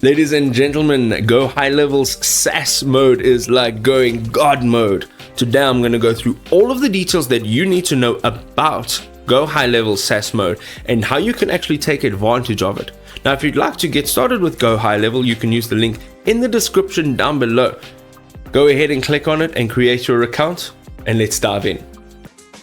Ladies and gentlemen, GoHighLevel's SaaS mode is like going God mode. Today I'm going to go through all of the details that you need to know about GoHighLevel SaaS mode and how you can actually take advantage of it. Now, if you'd like to get started with GoHighLevel, you can use the link in the description down below. Go ahead and click on it and create your account, and let's dive in.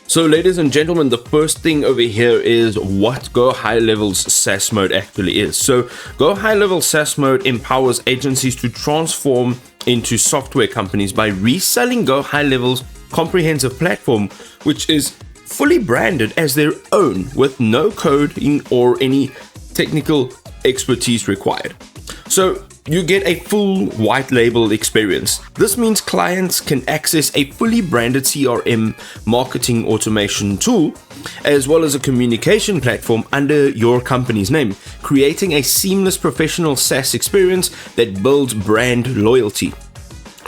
So ladies and gentlemen, the first thing over here is what GoHighLevel's SaaS mode actually is. So GoHighLevel SaaS mode empowers agencies to transform into software companies by reselling GoHighLevel's comprehensive platform, which is fully branded as their own with no coding or any technical expertise required. So you get a full white label experience. This means clients can access a fully branded CRM marketing automation tool, as well as a communication platform under your company's name, creating a seamless professional SaaS experience that builds brand loyalty.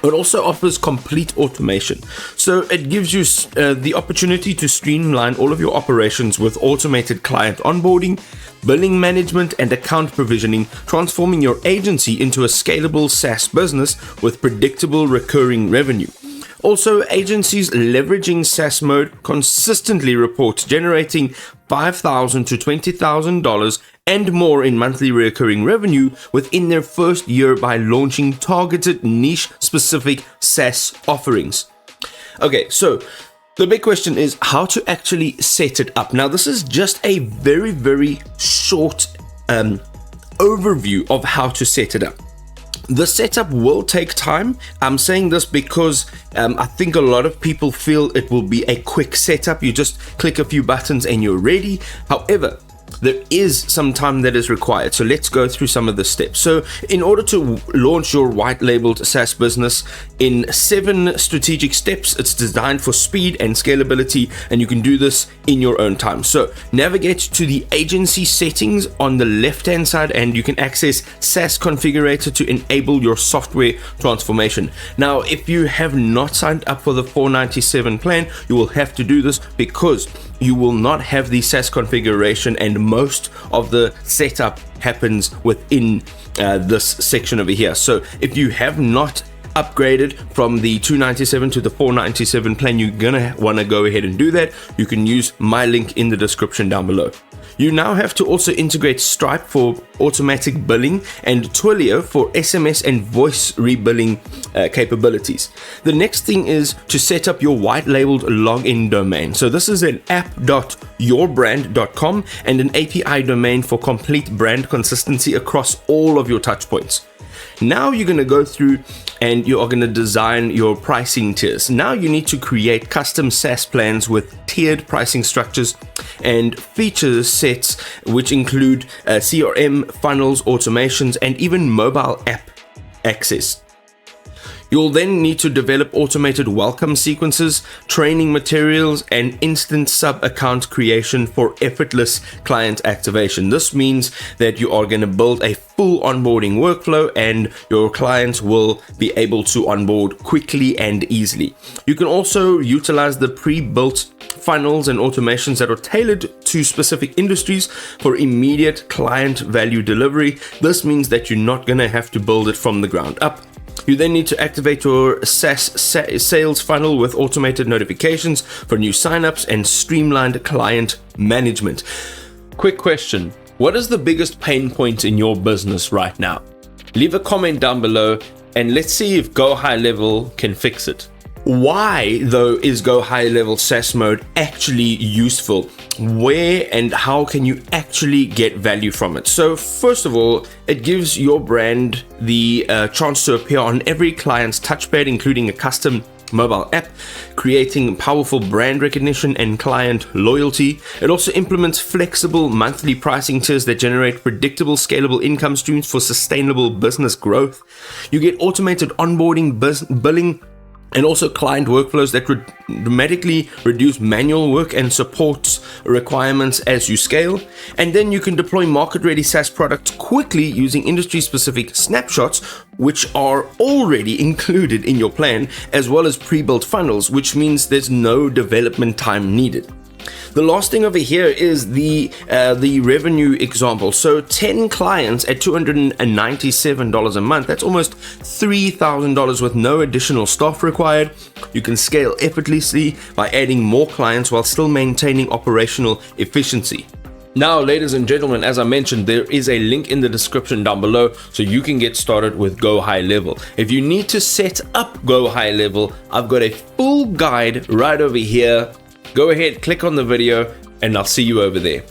It also offers complete automation. So it gives you the opportunity to streamline all of your operations with automated client onboarding, billing management, and account provisioning, transforming your agency into a scalable SaaS business with predictable recurring revenue. Also, agencies leveraging SaaS mode consistently report generating $5,000 to $20,000 and more in monthly recurring revenue within their first year by launching targeted niche-specific SaaS offerings. Okay, so the big question is how to actually set it up. Now, this is just a very, very short overview of how to set it up. The setup will take time. I'm saying this because I think a lot of people feel it will be a quick setup. You just click a few buttons and you're ready. However, there is some time that is required. So let's go through some of the steps. So in order to launch your white labeled SaaS business in 7 strategic steps, it's designed for speed and scalability, and you can do this in your own time. So navigate to the agency settings on the left hand side and you can access SaaS configurator to enable your software transformation. Now, if you have not signed up for the $497 plan, you will have to do this because you will not have the SaaS configuration, and most of the setup happens within this section over here. So if you have not upgraded from the $297 to the $497 plan, you're gonna want to go ahead and do that. You can use my link in the description down below. You now have to also integrate Stripe for automatic billing and Twilio for SMS and voice rebilling capabilities. The next thing is to set up your white labeled login domain. So this is an app.yourbrand.com and an API domain for complete brand consistency across all of your touchpoints. Now you're going to go through and you are going to design your pricing tiers. Now you need to create custom SaaS plans with tiered pricing structures and feature sets, which include CRM, funnels, automations, and even mobile app access. You'll then need to develop automated welcome sequences, training materials, and instant sub-account creation for effortless client activation. This means that you are going to build a full onboarding workflow and your clients will be able to onboard quickly and easily. You can also utilize the pre-built funnels and automations that are tailored to specific industries for immediate client value delivery. This means that you're not going to have to build it from the ground up. You then need to activate your SaaS sales funnel with automated notifications for new signups and streamlined client management. Quick question: what is the biggest pain point in your business right now? Leave a comment down below and let's see if GoHighLevel can fix it. Why, though, is GoHighLevel SaaS mode actually useful? Where and how can you actually get value from it? So first of all, it gives your brand the chance to appear on every client's touchpad, including a custom mobile app, creating powerful brand recognition and client loyalty. It also implements flexible monthly pricing tiers that generate predictable, scalable income streams for sustainable business growth. You get automated onboarding, billing, and also client workflows that dramatically reduce manual work and supports requirements as you scale. And then you can deploy market-ready SaaS products quickly using industry-specific snapshots, which are already included in your plan, as well as pre-built funnels, which means there's no development time needed. The last thing over here is the revenue example. So 10 clients at $297 a month. That's almost $3,000 with no additional staff required. You can scale effortlessly by adding more clients while still maintaining operational efficiency. Now, ladies and gentlemen, as I mentioned, there is a link in the description down below so you can get started with GoHighLevel. If you need to set up GoHighLevel, I've got a full guide right over here. Go ahead, click on the video, and I'll see you over there.